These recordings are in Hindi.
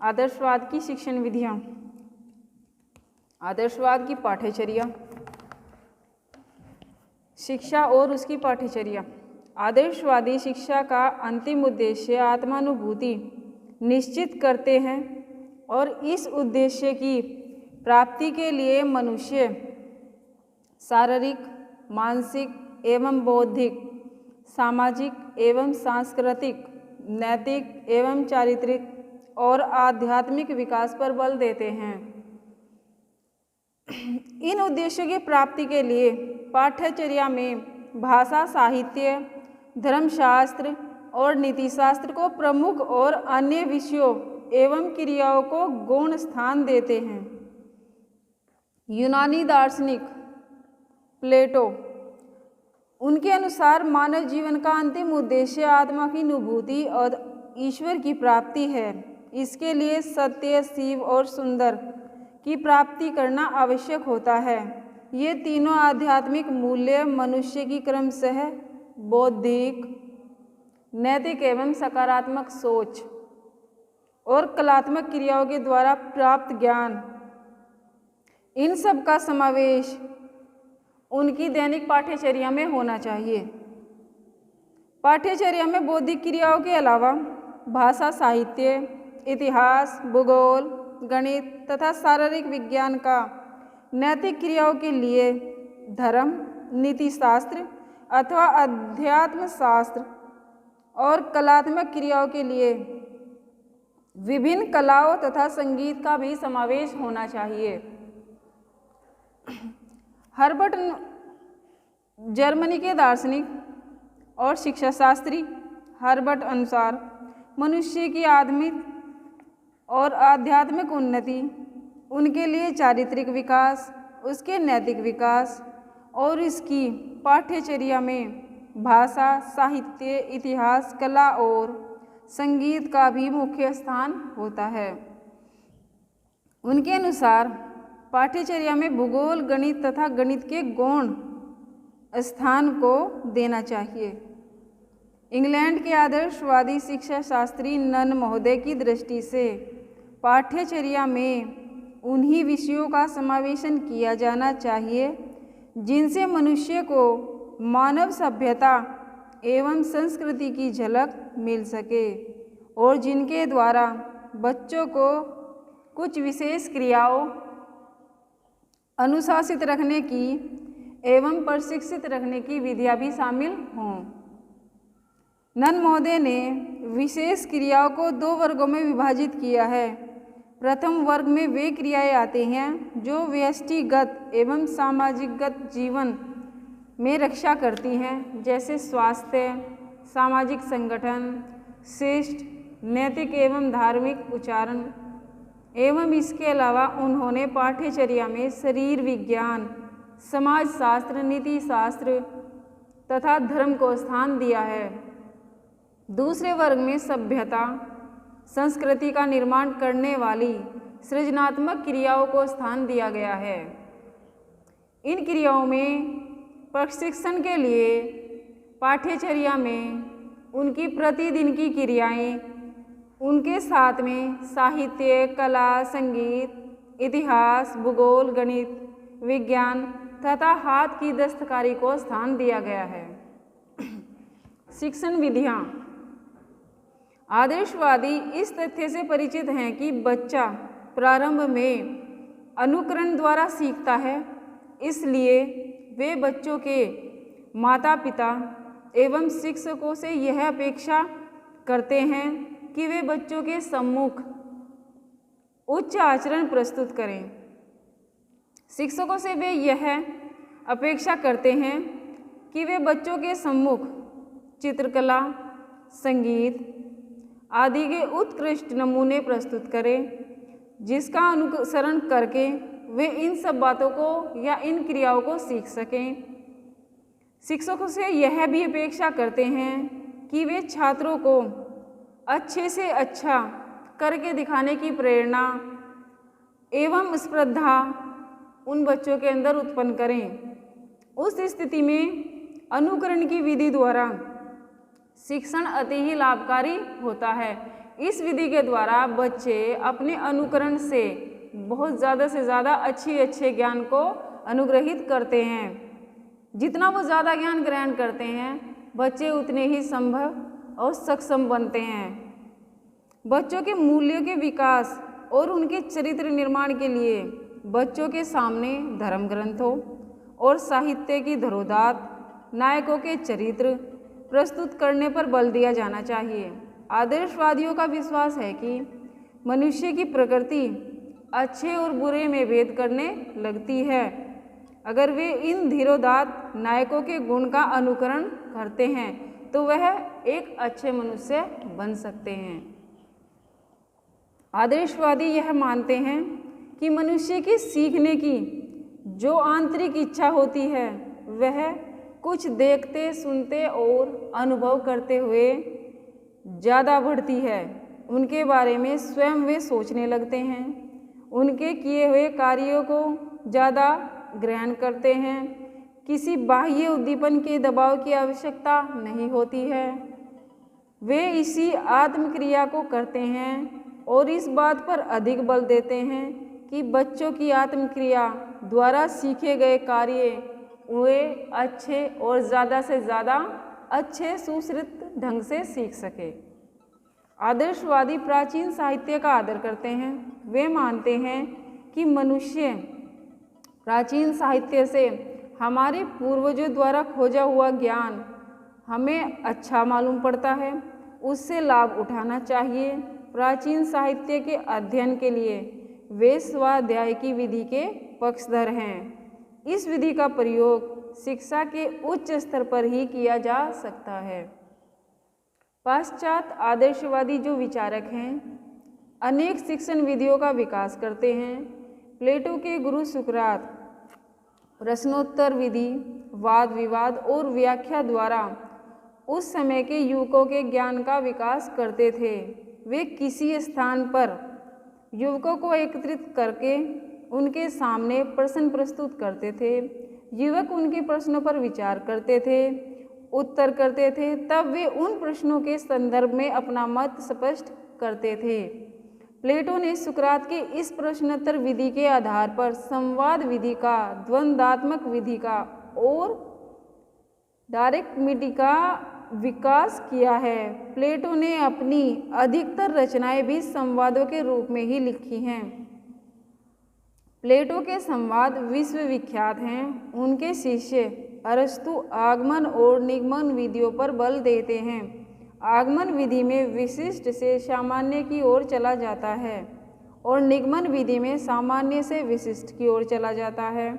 आदर्शवाद की शिक्षण विधियाँ। आदर्शवाद की पाठ्यचर्या, शिक्षा और उसकी पाठ्यचर्या। आदर्शवादी शिक्षा का अंतिम उद्देश्य आत्मानुभूति निश्चित करते हैं और इस उद्देश्य की प्राप्ति के लिए मनुष्य शारीरिक, मानसिक एवं बौद्धिक, सामाजिक एवं सांस्कृतिक, नैतिक एवं चारित्रिक और आध्यात्मिक विकास पर बल देते हैं। इन उद्देश्यों की प्राप्ति के लिए पाठ्यचर्या में भाषा, साहित्य, धर्मशास्त्र और नीतिशास्त्र को प्रमुख और अन्य विषयों एवं क्रियाओं को गौण स्थान देते हैं। यूनानी दार्शनिक प्लेटो, उनके अनुसार मानव जीवन का अंतिम उद्देश्य आत्मा की अनुभूति और ईश्वर की प्राप्ति है। इसके लिए सत्य, शिव और सुंदर की प्राप्ति करना आवश्यक होता है। ये तीनों आध्यात्मिक मूल्य मनुष्य की क्रमशः बौद्धिक, नैतिक एवं सकारात्मक सोच और कलात्मक क्रियाओं के द्वारा प्राप्त ज्ञान, इन सब का समावेश उनकी दैनिक पाठ्यचर्या में होना चाहिए। पाठ्यचर्या में बौद्धिक क्रियाओं के अलावा भाषा, साहित्य, इतिहास, भूगोल, गणित तथा शारीरिक विज्ञान का, नैतिक क्रियाओं के लिए धर्म, नीतिशास्त्र अथवा अध्यात्म शास्त्र और कलात्मक क्रियाओं के लिए विभिन्न कलाओं तथा संगीत का भी समावेश होना चाहिए। हर्बर्ट, जर्मनी के दार्शनिक और शिक्षाशास्त्री हर्बर्ट अनुसार मनुष्य की आत्मिक और आध्यात्मिक उन्नति उनके लिए चारित्रिक विकास, उसके नैतिक विकास और इसकी पाठ्यचर्या में भाषा, साहित्य, इतिहास, कला और संगीत का भी मुख्य स्थान होता है। उनके अनुसार पाठ्यचर्या में भूगोल, गणित तथा गणित के गौण स्थान को देना चाहिए। इंग्लैंड के आदर्शवादी शिक्षा शास्त्री नन महोदय की दृष्टि से पाठ्यचर्या में उन्हीं विषयों का समावेशन किया जाना चाहिए जिनसे मनुष्य को मानव सभ्यता एवं संस्कृति की झलक मिल सके और जिनके द्वारा बच्चों को कुछ विशेष क्रियाओं अनुशासित रखने की एवं प्रशिक्षित रखने की विधियाँ भी शामिल हों। नन महोदय ने विशेष क्रियाओं को दो वर्गों में विभाजित किया है। प्रथम वर्ग में वे क्रियाएं आते हैं जो व्यष्टिगत एवं सामाजिकगत जीवन में रक्षा करती हैं, जैसे स्वास्थ्य, सामाजिक संगठन, शिष्ट, नैतिक एवं धार्मिक उच्चारण। एवं इसके अलावा उन्होंने पाठ्यचर्या में शरीर विज्ञान, समाजशास्त्र, नीतिशास्त्र तथा धर्म को स्थान दिया है। दूसरे वर्ग में सभ्यता, संस्कृति का निर्माण करने वाली सृजनात्मक क्रियाओं को स्थान दिया गया है। इन क्रियाओं में प्रशिक्षण के लिए पाठ्यचर्या में उनकी प्रतिदिन की क्रियाएं, उनके साथ में साहित्य, कला, संगीत, इतिहास, भूगोल, गणित, विज्ञान तथा हाथ की दस्तकारी को स्थान दिया गया है। शिक्षण विधियाँ। आदर्शवादी इस तथ्य से परिचित हैं कि बच्चा प्रारंभ में अनुकरण द्वारा सीखता है, इसलिए वे बच्चों के माता पिता एवं शिक्षकों से यह अपेक्षा करते हैं कि वे बच्चों के सम्मुख उच्च आचरण प्रस्तुत करें। शिक्षकों से वे यह अपेक्षा करते हैं कि वे बच्चों के सम्मुख चित्रकला, संगीत आदि के उत्कृष्ट नमूने प्रस्तुत करें, जिसका अनुसरण करके वे इन सब बातों को या इन क्रियाओं को सीख सकें। शिक्षकों से यह भी अपेक्षा करते हैं कि वे छात्रों को अच्छे से अच्छा करके दिखाने की प्रेरणा एवं स्पर्धा उन बच्चों के अंदर उत्पन्न करें। उस स्थिति में अनुकरण की विधि द्वारा शिक्षण अति ही लाभकारी होता है, इस विधि के द्वारा बच्चे अपने अनुकरण से बहुत ज़्यादा से ज़्यादा अच्छे ज्ञान को अनुग्रहित करते हैं। जितना वो ज़्यादा ज्ञान ग्रहण करते हैं बच्चे उतने ही संभव और सक्षम बनते हैं। बच्चों के मूल्यों के विकास और उनके चरित्र निर्माण के लिए बच्चों के सामने धर्म ग्रंथों और साहित्य की धरोधात नायकों के चरित्र प्रस्तुत करने पर बल दिया जाना चाहिए। आदर्शवादियों का विश्वास है कि मनुष्य की प्रकृति अच्छे और बुरे में भेद करने लगती है। अगर वे इन धीरोदात नायकों के गुण का अनुकरण करते हैं तो वह एक अच्छे मनुष्य बन सकते हैं। आदर्शवादी यह मानते हैं कि मनुष्य की सीखने की जो आंतरिक इच्छा होती है वह कुछ देखते सुनते और अनुभव करते हुए ज़्यादा बढ़ती है। उनके बारे में स्वयं वे सोचने लगते हैं, उनके किए हुए कार्यों को ज़्यादा ग्रहण करते हैं, किसी बाह्य उद्दीपन के दबाव की आवश्यकता नहीं होती है। वे इसी आत्मक्रिया को करते हैं और इस बात पर अधिक बल देते हैं कि बच्चों की आत्मक्रिया द्वारा सीखे गए कार्य वे अच्छे और ज़्यादा से ज़्यादा अच्छे सुश्रुत ढंग से सीख सके। आदर्शवादी प्राचीन साहित्य का आदर करते हैं। वे मानते हैं कि मनुष्य प्राचीन साहित्य से हमारे पूर्वजों द्वारा खोजा हुआ ज्ञान हमें अच्छा मालूम पड़ता है, उससे लाभ उठाना चाहिए। प्राचीन साहित्य के अध्ययन के लिए वे स्वाध्याय की विधि के पक्षधर हैं। इस विधि का प्रयोग शिक्षा के उच्च स्तर पर ही किया जा सकता है। पाश्चात्य आदर्शवादी जो विचारक हैं अनेक शिक्षण विधियों का विकास करते हैं। प्लेटो के गुरु सुकरात प्रश्नोत्तर विधि, वाद विवाद और व्याख्या द्वारा उस समय के युवकों के ज्ञान का विकास करते थे। वे किसी स्थान पर युवकों को एकत्रित करके उनके सामने प्रश्न प्रस्तुत करते थे। युवक उनके प्रश्नों पर विचार करते थे, उत्तर करते थे, तब वे उन प्रश्नों के संदर्भ में अपना मत स्पष्ट करते थे। प्लेटो ने सुकरात के इस प्रश्नोत्तर विधि के आधार पर संवाद विधि का, द्वंद्वात्मक विधि का और डायरेक्टिविटी का विकास किया है। प्लेटो ने अपनी अधिकतर रचनाएं भी संवादों के रूप में ही लिखी हैं। प्लेटो के संवाद विश्वविख्यात हैं। उनके शिष्य अरस्तु आगमन और निगमन विधियों पर बल देते हैं। आगमन विधि में विशिष्ट से सामान्य की ओर चला जाता है और निगमन विधि में सामान्य से विशिष्ट की ओर चला जाता है।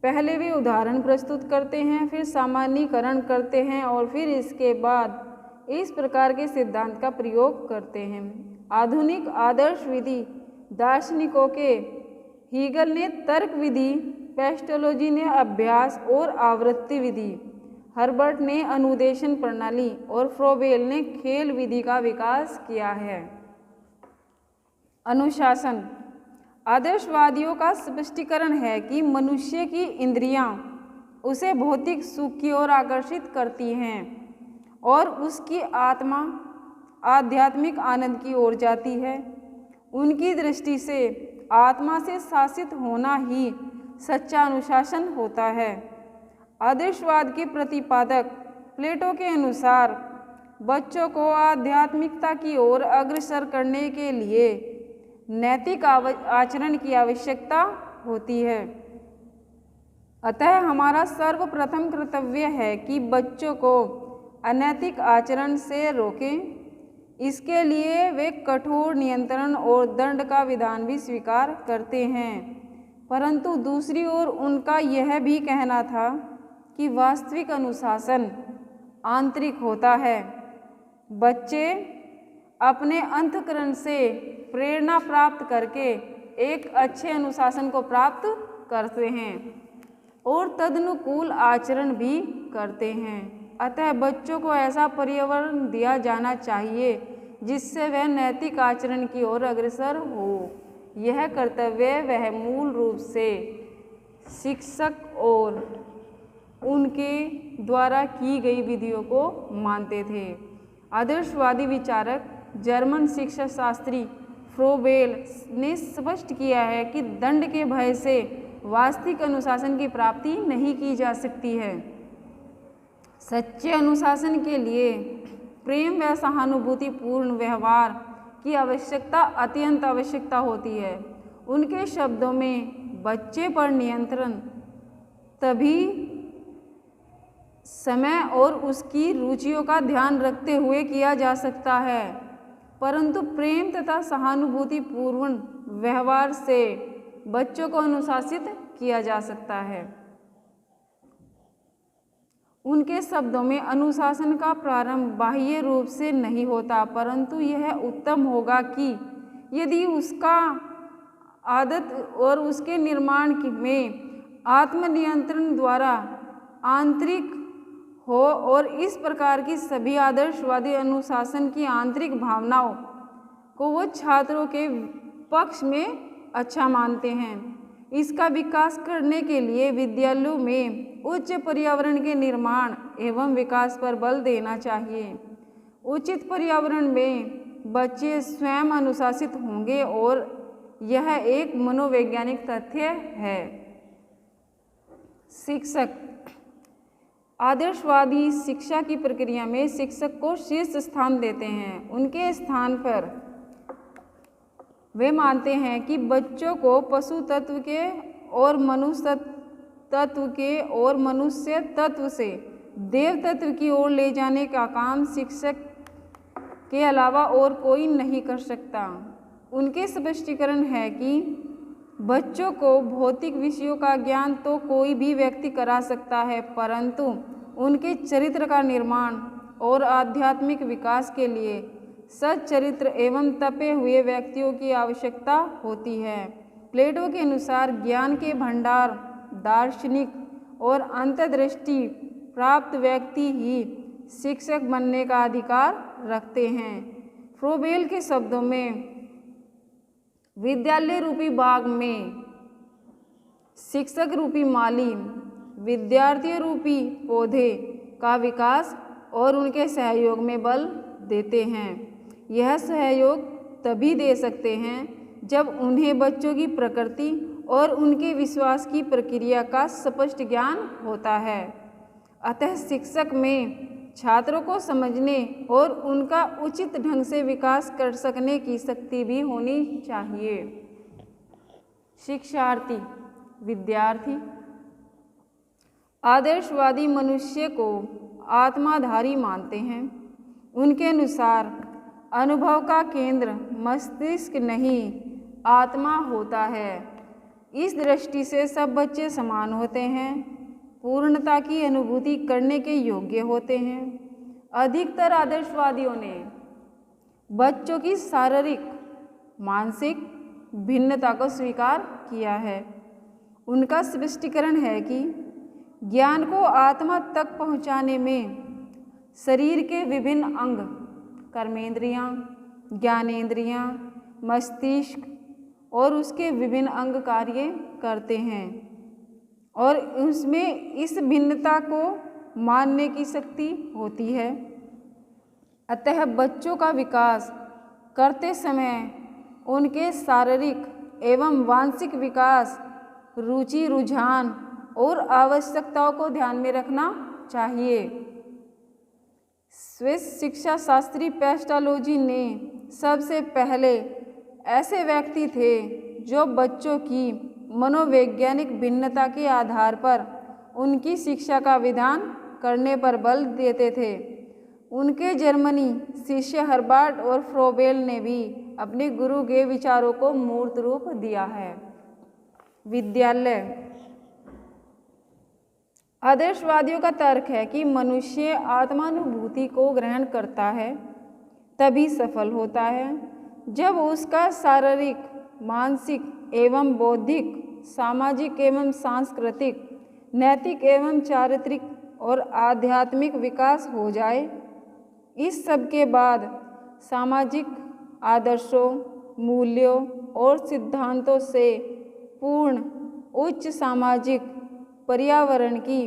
पहले वे उदाहरण प्रस्तुत करते हैं, फिर सामान्यीकरण करते हैं और फिर इसके बाद इस प्रकार के सिद्धांत का प्रयोग करते हैं। आधुनिक आदर्श विधि दार्शनिकों के हीगल ने तर्क विधि, पेस्टोलॉजी ने अभ्यास और आवृत्ति विधि, हर्बर्ट ने अनुदेशन प्रणाली और फ्रोबेल ने खेल विधि का विकास किया है। अनुशासन आदर्शवादियों का स्पष्टीकरण है कि मनुष्य की इंद्रियां उसे भौतिक सुख की ओर आकर्षित करती हैं और उसकी आत्मा आध्यात्मिक आनंद की ओर जाती है। उनकी दृष्टि से आत्मा से शासित होना ही सच्चा अनुशासन होता है। आदर्शवाद के प्रतिपादक प्लेटो के अनुसार बच्चों को आध्यात्मिकता की ओर अग्रसर करने के लिए नैतिक आचरण की आवश्यकता होती है। अतः हमारा सर्वप्रथम कर्तव्य है कि बच्चों को अनैतिक आचरण से रोकें। इसके लिए वे कठोर नियंत्रण और दंड का विधान भी स्वीकार करते हैं, परंतु दूसरी ओर उनका यह भी कहना था कि वास्तविक अनुशासन आंतरिक होता है। बच्चे अपने अंतःकरण से प्रेरणा प्राप्त करके एक अच्छे अनुशासन को प्राप्त करते हैं और तदनुकूल आचरण भी करते हैं। अतः बच्चों को ऐसा पर्यावरण दिया जाना चाहिए जिससे वह नैतिक आचरण की ओर अग्रसर हो। यह कर्तव्य वह मूल रूप से शिक्षक और उनके द्वारा की गई विधियों को मानते थे। आदर्शवादी विचारक जर्मन शिक्षा शास्त्री फ्रोबेल ने स्पष्ट किया है कि दंड के भय से वास्तविक अनुशासन की प्राप्ति नहीं की जा सकती है। सच्चे अनुशासन के लिए प्रेम व सहानुभूतिपूर्ण व्यवहार की आवश्यकता अत्यंत आवश्यकता होती है। उनके शब्दों में बच्चे पर नियंत्रण तभी समय और उसकी रुचियों का ध्यान रखते हुए किया जा सकता है, परंतु प्रेम तथा सहानुभूतिपूर्ण व्यवहार से बच्चों को अनुशासित किया जा सकता है। उनके शब्दों में अनुशासन का प्रारंभ बाह्य रूप से नहीं होता, परंतु यह उत्तम होगा कि यदि उसका आदत और उसके निर्माण में आत्मनियंत्रण द्वारा आंतरिक हो और इस प्रकार की सभी आदर्शवादी अनुशासन की आंतरिक भावनाओं को वो छात्रों के पक्ष में अच्छा मानते हैं। इसका विकास करने के लिए विद्यालयों में उच्च पर्यावरण के निर्माण एवं विकास पर बल देना चाहिए। उचित पर्यावरण में बच्चे स्वयं अनुशासित होंगे और यह एक मनोवैज्ञानिक तथ्य है। शिक्षक आदर्शवादी शिक्षा की प्रक्रिया में शिक्षक को शीर्ष स्थान देते हैं। उनके स्थान पर वे मानते हैं कि बच्चों को पशु तत्व के और मनुष्य तत्व के और मनुष्य तत्व से देव तत्व की ओर ले जाने का काम शिक्षक के अलावा और कोई नहीं कर सकता। उनके स्पष्टीकरण है कि बच्चों को भौतिक विषयों का ज्ञान तो कोई भी व्यक्ति करा सकता है, परंतु उनके चरित्र का निर्माण और आध्यात्मिक विकास के लिए सच्चरित्र एवं तपे हुए व्यक्तियों की आवश्यकता होती है। प्लेटो के अनुसार ज्ञान के भंडार, दार्शनिक और अंतर्दृष्टि प्राप्त व्यक्ति ही शिक्षक बनने का अधिकार रखते हैं। फ्रोबेल के शब्दों में विद्यालय रूपी बाग में शिक्षक रूपी माली विद्यार्थी रूपी पौधे का विकास और उनके सहयोग में बल देते हैं। यह सहयोग तभी दे सकते हैं जब उन्हें बच्चों की प्रकृति और उनके विश्वास की प्रक्रिया का स्पष्ट ज्ञान होता है। अतः शिक्षक में छात्रों को समझने और उनका उचित ढंग से विकास कर सकने की शक्ति भी होनी चाहिए। शिक्षार्थी विद्यार्थी आदर्शवादी मनुष्य को आत्माधारी मानते हैं। उनके अनुसार अनुभव का केंद्र मस्तिष्क नहीं आत्मा होता है। इस दृष्टि से सब बच्चे समान होते हैं, पूर्णता की अनुभूति करने के योग्य होते हैं। अधिकतर आदर्शवादियों ने बच्चों की शारीरिक मानसिक भिन्नता को स्वीकार किया है। उनका स्पष्टीकरण है कि ज्ञान को आत्मा तक पहुँचाने में शरीर के विभिन्न अंग कर्मेंद्रियाँ, ज्ञानेंद्रियाँ, मस्तिष्क और उसके विभिन्न अंग कार्य करते हैं और उसमें इस भिन्नता को मानने की शक्ति होती है। अतः बच्चों का विकास करते समय उनके शारीरिक एवं मानसिक विकास, रुचि, रुझान और आवश्यकताओं को ध्यान में रखना चाहिए। स्विस शिक्षा शास्त्री पेस्टालोजी ने सबसे पहले ऐसे व्यक्ति थे जो बच्चों की मनोवैज्ञानिक भिन्नता के आधार पर उनकी शिक्षा का विधान करने पर बल देते थे। उनके जर्मनी शिष्य हर्बर्ट और फ्रोबेल ने भी अपने गुरु के विचारों को मूर्त रूप दिया है। विद्यालय आदर्शवादियों का तर्क है कि मनुष्य आत्मानुभूति को ग्रहण करता है तभी सफल होता है जब उसका शारीरिक, मानसिक एवं बौद्धिक, सामाजिक एवं सांस्कृतिक, नैतिक एवं चारित्रिक और आध्यात्मिक विकास हो जाए। इस सब के बाद सामाजिक आदर्शों, मूल्यों और सिद्धांतों से पूर्ण उच्च सामाजिक पर्यावरण की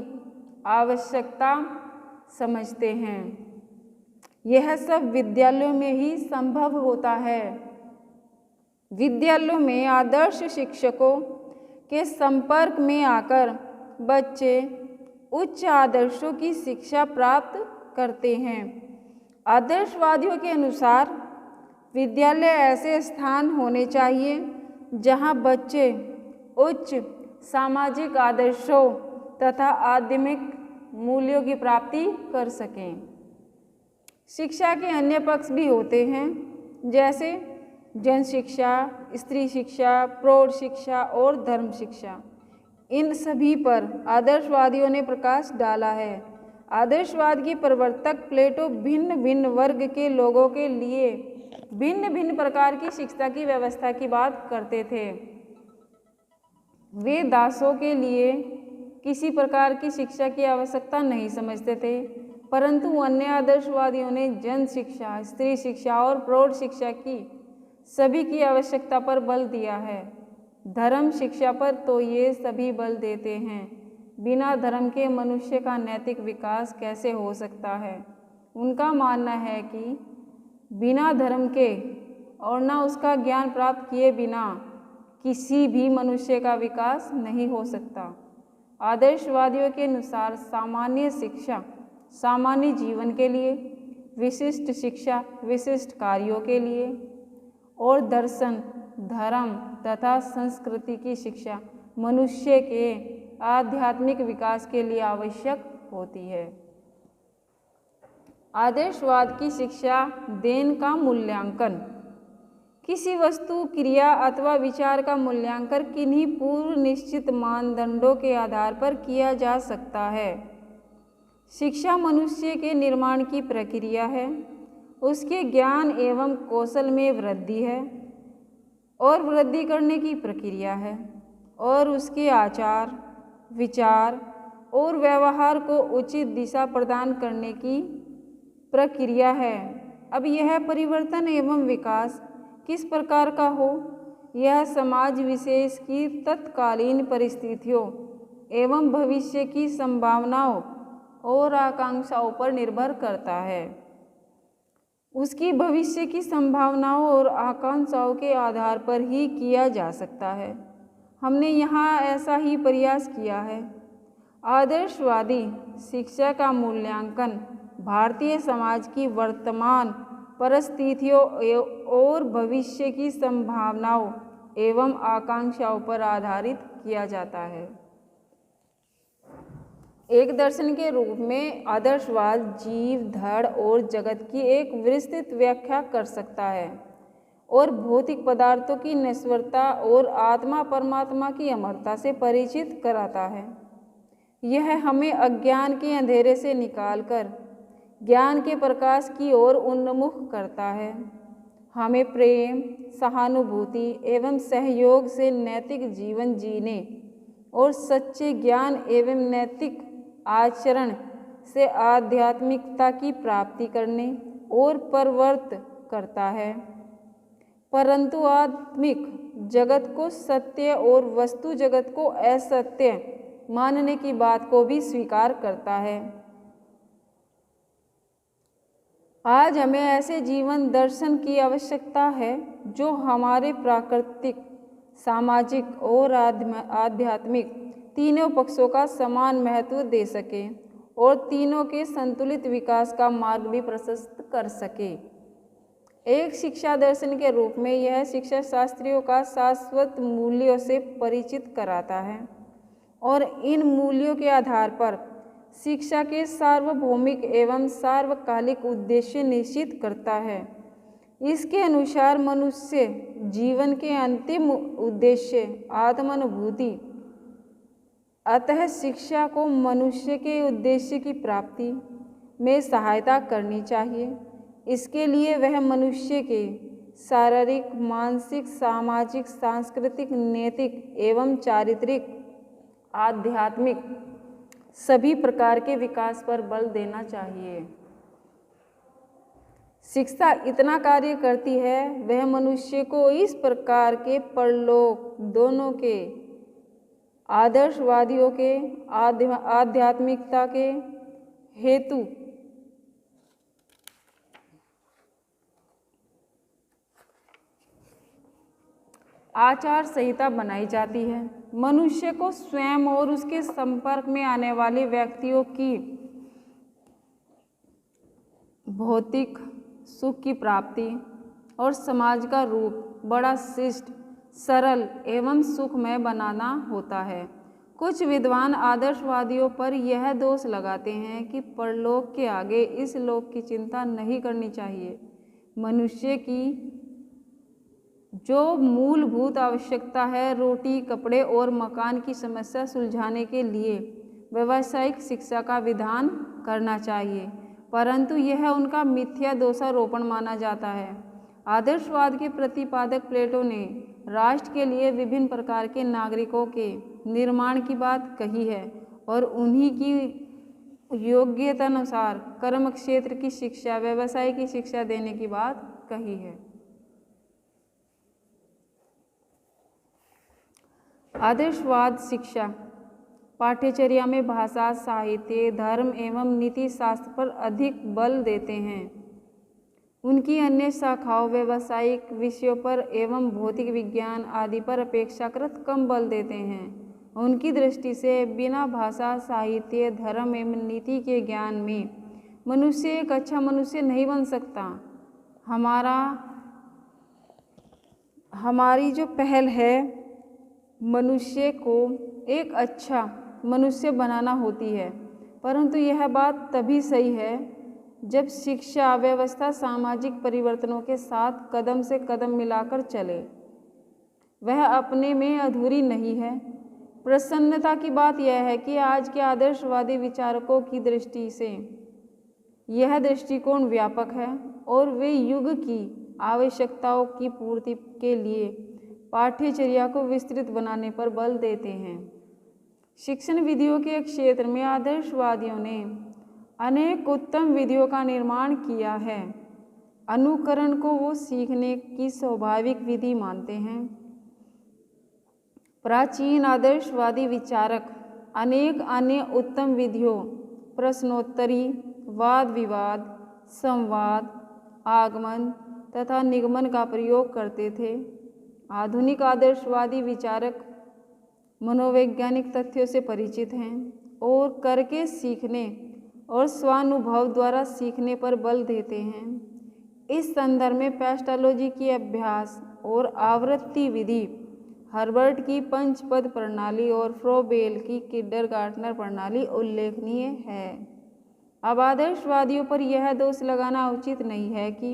आवश्यकता समझते हैं। यह सब विद्यालयों में ही संभव होता है। विद्यालयों में आदर्श शिक्षकों के संपर्क में आकर बच्चे उच्च आदर्शों की शिक्षा प्राप्त करते हैं। आदर्शवादियों के अनुसार विद्यालय ऐसे स्थान होने चाहिए जहां बच्चे उच्च सामाजिक आदर्शों तथा आध्यात्मिक मूल्यों की प्राप्ति कर सकें। शिक्षा के अन्य पक्ष भी होते हैं, जैसे जन शिक्षा, स्त्री शिक्षा, प्रौढ़ शिक्षा और धर्म शिक्षा। इन सभी पर आदर्शवादियों ने प्रकाश डाला है। आदर्शवाद के प्रवर्तक प्लेटो भिन्न भिन्न वर्ग के लोगों के लिए भिन्न भिन्न प्रकार की शिक्षा की व्यवस्था की बात करते थे। वे दासों के लिए किसी प्रकार की शिक्षा की आवश्यकता नहीं समझते थे, परंतु अन्य आदर्शवादियों ने जन शिक्षा, स्त्री शिक्षा और प्रौढ़ शिक्षा की सभी की आवश्यकता पर बल दिया है। धर्म शिक्षा पर तो ये सभी बल देते हैं। बिना धर्म के मनुष्य का नैतिक विकास कैसे हो सकता है? उनका मानना है कि बिना धर्म के और न उसका ज्ञान प्राप्त किए बिना किसी भी मनुष्य का विकास नहीं हो सकता। आदर्शवादियों के अनुसार सामान्य शिक्षा सामान्य जीवन के लिए, विशिष्ट शिक्षा विशिष्ट कार्यों के लिए और दर्शन, धर्म तथा संस्कृति की शिक्षा मनुष्य के आध्यात्मिक विकास के लिए आवश्यक होती है। आदर्शवाद की शिक्षा देन का मूल्यांकन। किसी वस्तु, क्रिया अथवा विचार का मूल्यांकन किन्हीं पूर्व निश्चित मानदंडों के आधार पर किया जा सकता है। शिक्षा मनुष्य के निर्माण की प्रक्रिया है, उसके ज्ञान एवं कौशल में वृद्धि है और वृद्धि करने की प्रक्रिया है और उसके आचार, विचार और व्यवहार को उचित दिशा प्रदान करने की प्रक्रिया है। अब यह परिवर्तन एवं विकास किस प्रकार का हो, यह समाज विशेष की तत्कालीन परिस्थितियों एवं भविष्य की संभावनाओं और आकांक्षाओं पर निर्भर करता है। उसकी भविष्य की संभावनाओं और आकांक्षाओं के आधार पर ही किया जा सकता है। हमने यहाँ ऐसा ही प्रयास किया है। आदर्शवादी शिक्षा का मूल्यांकन भारतीय समाज की वर्तमान परिस्थितियों और भविष्य की संभावनाओं एवं आकांक्षाओं पर आधारित किया जाता है। एक दर्शन के रूप में आदर्शवाद जीव, धड़ और जगत की एक विस्तृत व्याख्या कर सकता है और भौतिक पदार्थों की नश्वरता और आत्मा परमात्मा की अमरता से परिचित कराता है। यह हमें अज्ञान के अंधेरे से निकालकर ज्ञान के प्रकाश की ओर उन्मुख करता है। हमें प्रेम, सहानुभूति एवं सहयोग से नैतिक जीवन जीने और सच्चे ज्ञान एवं नैतिक आचरण से आध्यात्मिकता की प्राप्ति करने और प्रवृत्त करता है, परंतु आत्मिक जगत को सत्य और वस्तु जगत को असत्य मानने की बात को भी स्वीकार करता है। आज हमें ऐसे जीवन दर्शन की आवश्यकता है जो हमारे प्राकृतिक, सामाजिक और आध्यात्मिक तीनों पक्षों का समान महत्व दे सके और तीनों के संतुलित विकास का मार्ग भी प्रशस्त कर सके। एक शिक्षा दर्शन के रूप में यह शिक्षा शास्त्रियों का शाश्वत मूल्यों से परिचित कराता है और इन मूल्यों के आधार पर शिक्षा के सार्वभौमिक एवं सार्वकालिक उद्देश्य निश्चित करता है। इसके अनुसार मनुष्य जीवन के अंतिम उद्देश्य आत्मानुभूति, अतः शिक्षा को मनुष्य के उद्देश्य की प्राप्ति में सहायता करनी चाहिए। इसके लिए वह मनुष्य के शारीरिक, मानसिक, सामाजिक, सांस्कृतिक, नैतिक एवं चारित्रिक, आध्यात्मिक सभी प्रकार के विकास पर बल देना चाहिए। शिक्षा इतना कार्य करती है, वह मनुष्य को इस प्रकार के परलोक दोनों के, आदर्शवादियों के आध्यात्मिकता के हेतु आचार संहिता बनाई जाती है। मनुष्य को स्वयं और उसके संपर्क में आने वाले व्यक्तियों की भौतिक सुख की प्राप्ति और समाज का रूप बड़ा शिष्ट, सरल एवं सुखमय बनाना होता है। कुछ विद्वान आदर्शवादियों पर यह दोष लगाते हैं कि परलोक के आगे इस लोक की चिंता नहीं करनी चाहिए। मनुष्य की जो मूलभूत आवश्यकता है, रोटी, कपड़े और मकान की समस्या सुलझाने के लिए व्यावसायिक शिक्षा का विधान करना चाहिए, परंतु यह उनका मिथ्या दोषारोपण माना जाता है। आदर्शवाद के प्रतिपादक प्लेटो ने राष्ट्र के लिए विभिन्न प्रकार के नागरिकों के निर्माण की बात कही है और उन्हीं की योग्यतानुसार कर्म क्षेत्र की शिक्षा, व्यवसाय की शिक्षा देने की बात कही है। आदर्शवाद शिक्षा पाठ्यचर्या में भाषा, साहित्य, धर्म एवं नीति शास्त्र पर अधिक बल देते हैं। उनकी अन्य शाखाओं व्यावसायिक विषयों पर एवं भौतिक विज्ञान आदि पर अपेक्षाकृत कम बल देते हैं। उनकी दृष्टि से बिना भाषा, साहित्य, धर्म एवं नीति के ज्ञान में मनुष्य एक अच्छा मनुष्य नहीं बन सकता। हमारी जो पहल है मनुष्य को एक अच्छा मनुष्य बनाना होती है, परंतु यह बात तभी सही है जब शिक्षा व्यवस्था सामाजिक परिवर्तनों के साथ कदम से कदम मिलाकर चले। वह अपने में अधूरी नहीं है। प्रसन्नता की बात यह है कि आज के आदर्शवादी विचारकों की दृष्टि से यह दृष्टिकोण व्यापक है और वे युग की आवश्यकताओं की पूर्ति के लिए पाठ्यचर्या को विस्तृत बनाने पर बल देते हैं। शिक्षण विधियों के क्षेत्र में आदर्शवादियों ने अनेक उत्तम विधियों का निर्माण किया है। अनुकरण को वो सीखने की स्वाभाविक विधि मानते हैं। प्राचीन आदर्शवादी विचारक अनेक अन्य उत्तम विधियों, प्रश्नोत्तरी, वाद विवाद, संवाद, आगमन तथा निगमन का प्रयोग करते थे। आधुनिक आदर्शवादी विचारक मनोवैज्ञानिक तथ्यों से परिचित हैं और करके सीखने और स्वानुभव द्वारा सीखने पर बल देते हैं। इस संदर्भ में पेस्टोलॉजी की अभ्यास और आवृत्ति विधि, हर्बर्ट की पंचपद प्रणाली और फ्रोबेल की किंडरगार्टनर प्रणाली उल्लेखनीय है। अब आदर्शवादियों पर यह दोष लगाना उचित नहीं है कि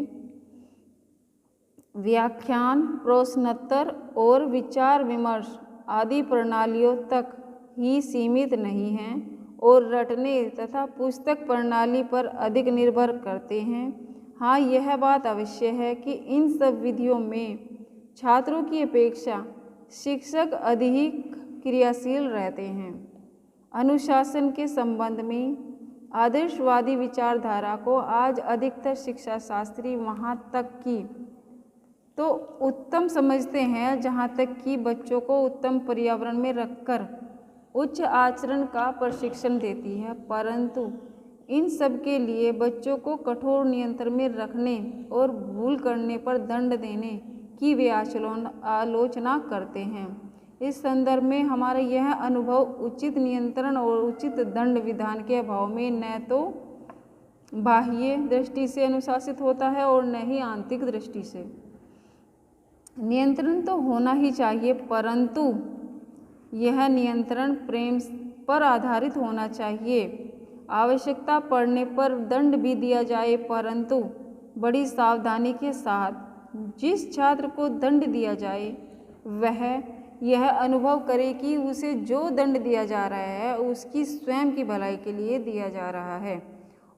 व्याख्यान, प्रश्नोत्तर और विचार विमर्श आदि प्रणालियों तक ही सीमित नहीं हैं और रटने तथा पुस्तक प्रणाली पर अधिक निर्भर करते हैं। हाँ, यह बात अवश्य है कि इन सब विधियों में छात्रों की अपेक्षा शिक्षक अधिक क्रियाशील रहते हैं। अनुशासन के संबंध में आदर्शवादी विचारधारा को आज अधिकतर शिक्षा शास्त्री वहाँ तक की तो उत्तम समझते हैं जहाँ तक कि बच्चों को उत्तम पर्यावरण में रखकर उच्च आचरण का प्रशिक्षण देती है, परंतु इन सब के लिए बच्चों को कठोर नियंत्रण में रखने और भूल करने पर दंड देने की वे आलोचना करते हैं। इस संदर्भ में हमारा यह अनुभव उचित नियंत्रण और उचित दंड विधान के अभाव में न तो बाह्य दृष्टि से अनुशासित होता है और न ही आंतरिक दृष्टि से। नियंत्रण तो होना ही चाहिए, परंतु यह नियंत्रण प्रेम पर आधारित होना चाहिए। आवश्यकता पड़ने पर दंड भी दिया जाए, परंतु बड़ी सावधानी के साथ। जिस छात्र को दंड दिया जाए वह यह अनुभव करे कि उसे जो दंड दिया जा रहा है उसकी स्वयं की भलाई के लिए दिया जा रहा है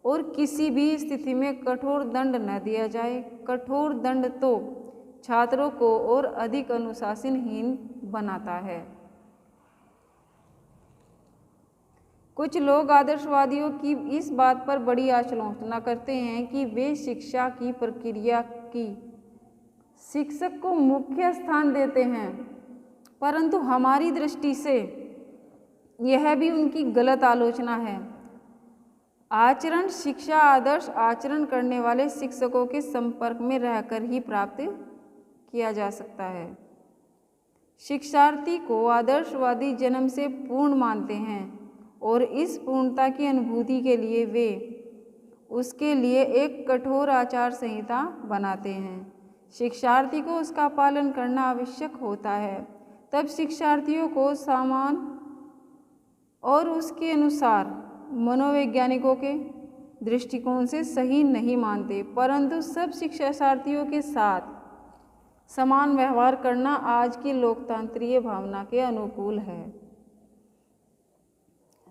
और किसी भी स्थिति में कठोर दंड न दिया जाए। कठोर दंड तो छात्रों को और अधिक अनुशासनहीन बनाता है। कुछ लोग आदर्शवादियों की इस बात पर बड़ी आलोचना करते हैं कि वे शिक्षा की प्रक्रिया की शिक्षक को मुख्य स्थान देते हैं, परंतु हमारी दृष्टि से यह भी उनकी गलत आलोचना है। आचरण शिक्षा आदर्श आचरण करने वाले शिक्षकों के संपर्क में रहकर ही प्राप्त किया जा सकता है। शिक्षार्थी को आदर्शवादी जन्म से पूर्ण मानते हैं और इस पूर्णता की अनुभूति के लिए वे उसके लिए एक कठोर आचार संहिता बनाते हैं। शिक्षार्थी को उसका पालन करना आवश्यक होता है। तब शिक्षार्थियों को सामान और उसके अनुसार मनोवैज्ञानिकों के दृष्टिकोण से सही नहीं मानते, परंतु सब शिक्षार्थियों के साथ समान व्यवहार करना आज की लोकतांत्रिक भावना के अनुकूल है।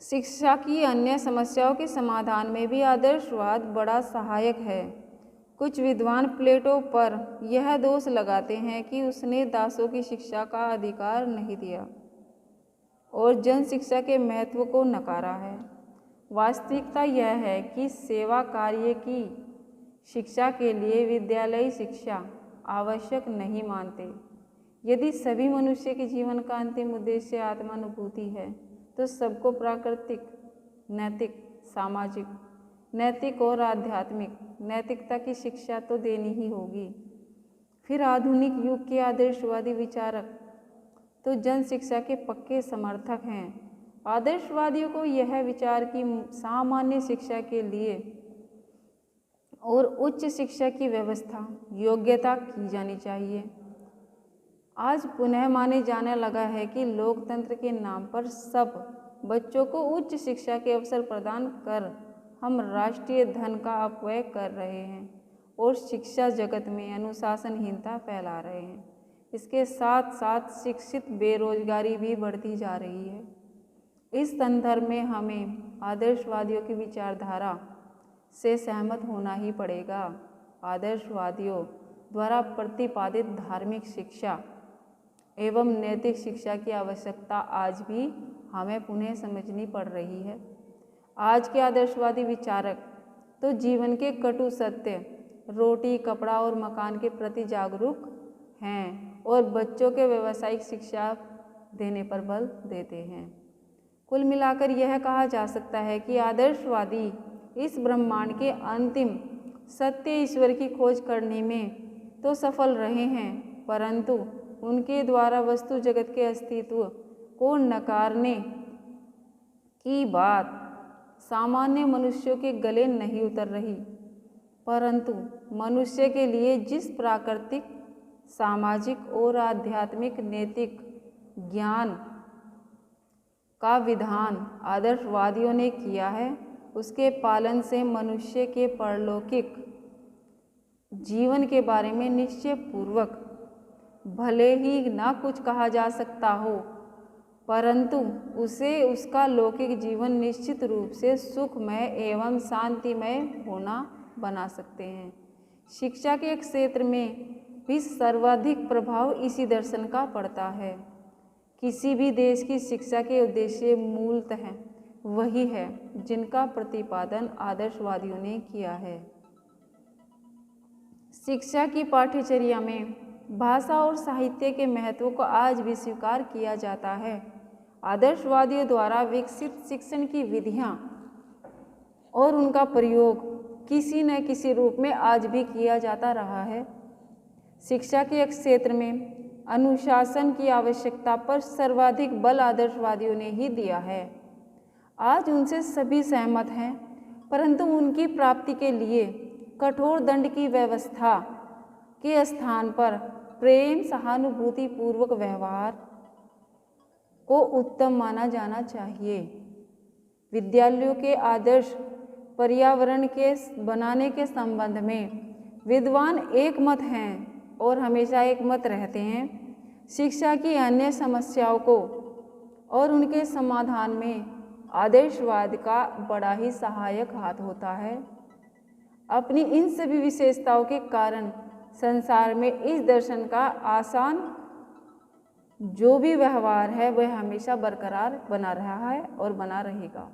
शिक्षा की अन्य समस्याओं के समाधान में भी आदर्शवाद बड़ा सहायक है। कुछ विद्वान प्लेटो पर यह दोष लगाते हैं कि उसने दासों की शिक्षा का अधिकार नहीं दिया और जन शिक्षा के महत्व को नकारा है। वास्तविकता यह है कि सेवा कार्य की शिक्षा के लिए विद्यालयी शिक्षा आवश्यक नहीं मानते। यदि सभी मनुष्य के जीवन का अंतिम उद्देश्य आत्मानुभूति है तो सबको प्राकृतिक, नैतिक, सामाजिक, नैतिक और आध्यात्मिक नैतिकता की शिक्षा तो देनी ही होगी। फिर आधुनिक युग के आदर्शवादी विचारक तो जन शिक्षा के पक्के समर्थक हैं। आदर्शवादियों को यह विचार की सामान्य शिक्षा के लिए और उच्च शिक्षा की व्यवस्था योग्यता की जानी चाहिए। आज पुनः माने जाने लगा है कि लोकतंत्र के नाम पर सब बच्चों को उच्च शिक्षा के अवसर प्रदान कर हम राष्ट्रीय धन का अपव्यय कर रहे हैं और शिक्षा जगत में अनुशासनहीनता फैला रहे हैं। इसके साथ साथ शिक्षित बेरोजगारी भी बढ़ती जा रही है। इस संदर्भ में हमें आदर्शवादियों की विचारधारा से सहमत होना ही पड़ेगा। आदर्शवादियों द्वारा प्रतिपादित धार्मिक शिक्षा एवं नैतिक शिक्षा की आवश्यकता आज भी हमें पुनः समझनी पड़ रही है। आज के आदर्शवादी विचारक तो जीवन के कटु सत्य, रोटी, कपड़ा और मकान के प्रति जागरूक हैं और बच्चों के व्यावसायिक शिक्षा देने पर बल देते हैं। कुल मिलाकर यह कहा जा सकता है कि आदर्शवादी इस ब्रह्मांड के अंतिम सत्य ईश्वर की खोज करने में तो सफल रहे हैं, परंतु उनके द्वारा वस्तु जगत के अस्तित्व को नकारने की बात सामान्य मनुष्यों के गले नहीं उतर रही, परंतु मनुष्य के लिए जिस प्राकृतिक, सामाजिक और आध्यात्मिक नैतिक ज्ञान का विधान आदर्शवादियों ने किया है, उसके पालन से मनुष्य के परलौकिक जीवन के बारे में निश्चय पूर्वक भले ही ना कुछ कहा जा सकता हो, परंतु उसे उसका लौकिक जीवन निश्चित रूप से सुखमय एवं शांतिमय होना बना सकते हैं। शिक्षा के क्षेत्र में भी सर्वाधिक प्रभाव इसी दर्शन का पड़ता है। किसी भी देश की शिक्षा के उद्देश्य मूलतः वही है जिनका प्रतिपादन आदर्शवादियों ने किया है। शिक्षा की पाठ्यचर्या में भाषा और साहित्य के महत्व को आज भी स्वीकार किया जाता है। आदर्शवादियों द्वारा विकसित शिक्षण की विधियां और उनका प्रयोग किसी न किसी रूप में आज भी किया जाता रहा है। शिक्षा के क्षेत्र में अनुशासन की आवश्यकता पर सर्वाधिक बल आदर्शवादियों ने ही दिया है। आज उनसे सभी सहमत हैं, परंतु उनकी प्राप्ति के लिए कठोर दंड की व्यवस्था के स्थान पर प्रेम, सहानुभूति पूर्वक व्यवहार को उत्तम माना जाना चाहिए। विद्यालयों के आदर्श पर्यावरण के बनाने के संबंध में विद्वान एक मत हैं और हमेशा एक मत रहते हैं। शिक्षा की अन्य समस्याओं को और उनके समाधान में आदर्शवाद का बड़ा ही सहायक हाथ होता है। अपनी इन सभी विशेषताओं के कारण संसार में इस दर्शन का आसान जो भी व्यवहार है वह हमेशा बरकरार बना रहा है और बना रहेगा।